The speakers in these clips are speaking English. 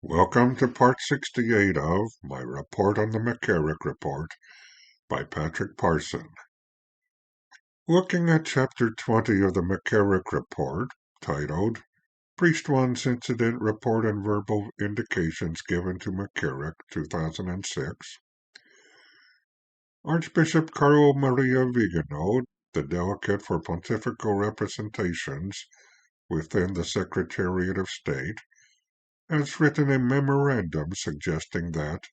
Welcome to Part 68 of my report on the McCarrick Report by Patrick Parson. Looking at Chapter 20 of the McCarrick Report, titled Priest One's Incident Report and Verbal Indications Given to McCarrick, 2006, Archbishop Carlo Maria Viganò, the delegate for pontifical representations within the Secretariat of State, has written a memorandum suggesting that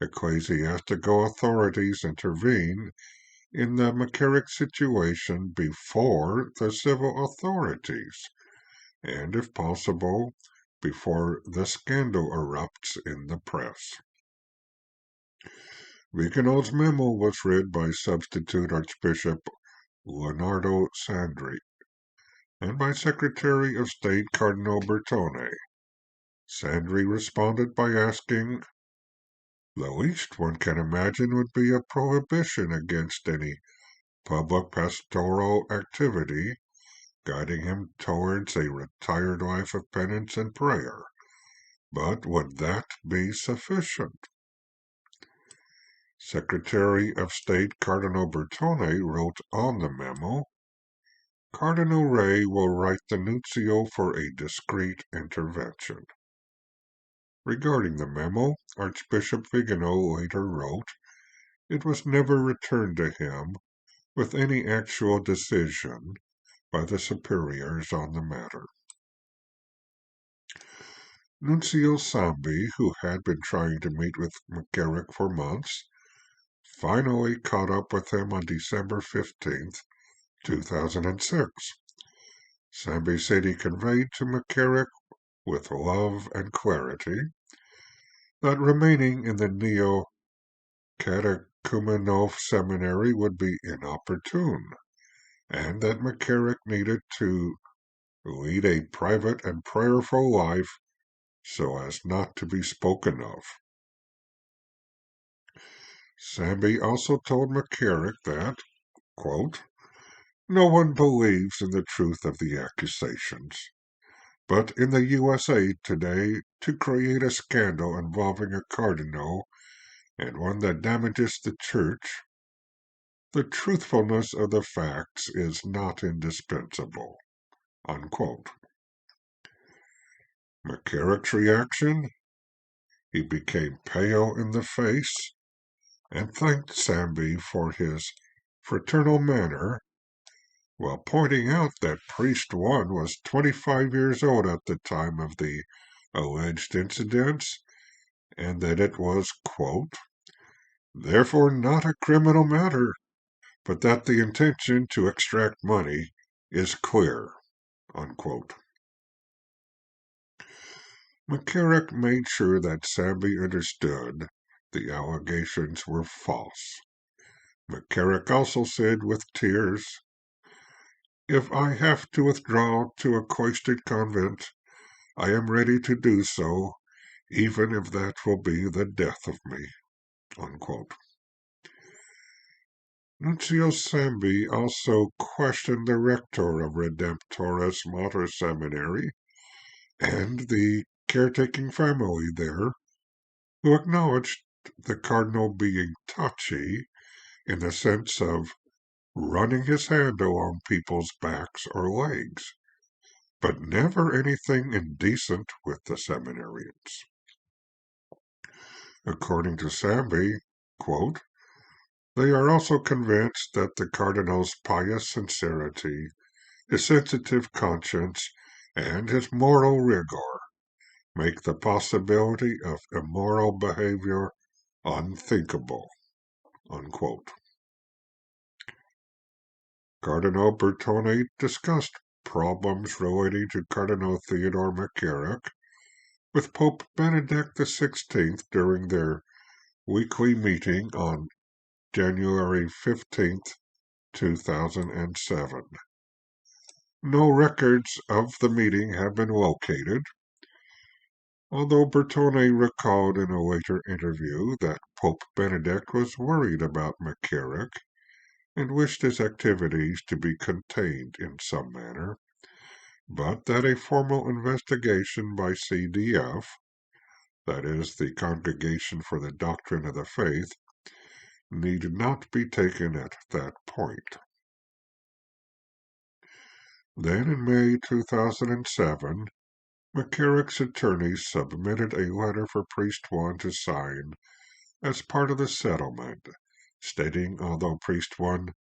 ecclesiastical authorities intervene in the McCarrick situation before the civil authorities, and if possible, before the scandal erupts in the press. Viganò's memo was read by Substitute Archbishop Leonardo Sandri and by Secretary of State Cardinal Bertone. Sandri responded by asking, "The least one can imagine would be a prohibition against any public pastoral activity, guiding him towards a retired life of penance and prayer. But would that be sufficient?" Secretary of State Cardinal Bertone wrote on the memo, "Cardinal Ray will write the nuncio for a discreet intervention." Regarding the memo, Archbishop Viganò later wrote, "It was never returned to him with any actual decision by the superiors on the matter." Nuncio Sambi, who had been trying to meet with McCarrick for months, finally caught up with him on December 15th, 2006. Sambi said he conveyed to McCarrick with love and clarity that remaining in the Neo-Catechumenal Seminary would be inopportune, and that McCarrick needed to lead a private and prayerful life so as not to be spoken of. Sambi also told McCarrick that, quote, "No one believes in the truth of the accusations, but in the USA today, to create a scandal involving a cardinal, and one that damages the Church, the truthfulness of the facts is not indispensable." Unquote. McCarrick's reaction? He became pale in the face and thanked Sambi for his fraternal manner, while pointing out that Priest One was 25 years old at the time of the alleged incidents, and that it was, quote, "therefore not a criminal matter, but that the intention to extract money is clear." Unquote. McCarrick made sure that Sambi understood the allegations were false. McCarrick also said with tears, "If I have to withdraw to a cloistered convent, I am ready to do so, even if that will be the death of me." Unquote. Nuncio Sambi also questioned the rector of Redemptoris Mater Seminary and the caretaking family there, who acknowledged the cardinal being touchy in the sense of running his hand along people's backs or legs, but never anything indecent with the seminarians. According to Sambi, quote, "They are also convinced that the cardinal's pious sincerity, his sensitive conscience, and his moral rigor make the possibility of immoral behavior unthinkable." Unquote. Cardinal Bertone discussed problems relating to Cardinal Theodore McCarrick with Pope Benedict XVI during their weekly meeting on January 15th, 2007. No records of the meeting have been located, although Bertone recalled in a later interview that Pope Benedict was worried about McCarrick and wished his activities to be contained in some manner, but that a formal investigation by CDF that is, the Congregation for the Doctrine of the Faith, need not be taken at that point. Then in May 2007, McCarrick's attorneys submitted a letter for Priest One to sign as part of the settlement, stating although Priest One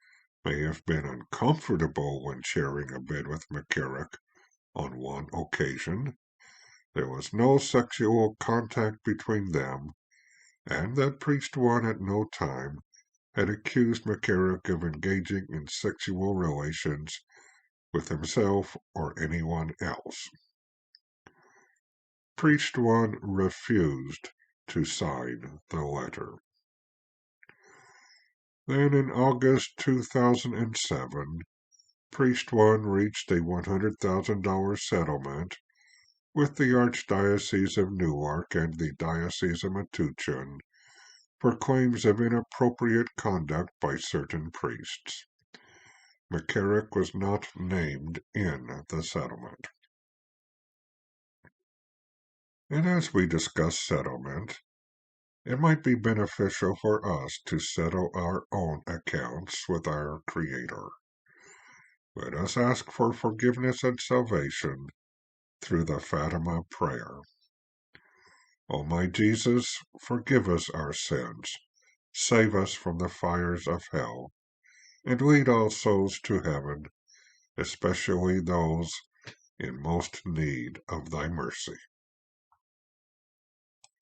may have been uncomfortable when sharing a bed with McCarrick on one occasion, there was no sexual contact between them, and that Priest One at no time had accused McCarrick of engaging in sexual relations with himself or anyone else. Priest One refused to sign the letter. Then in August 2007, Priest One reached a $100,000 settlement with the Archdiocese of Newark and the Diocese of Metuchen for claims of inappropriate conduct by certain priests. McCarrick was not named in the settlement. And as we discuss settlement, it might be beneficial for us to settle our own accounts with our Creator. Let us ask for forgiveness and salvation through the Fatima prayer. O my Jesus, forgive us our sins, save us from the fires of hell, and lead all souls to heaven, especially those in most need of thy mercy.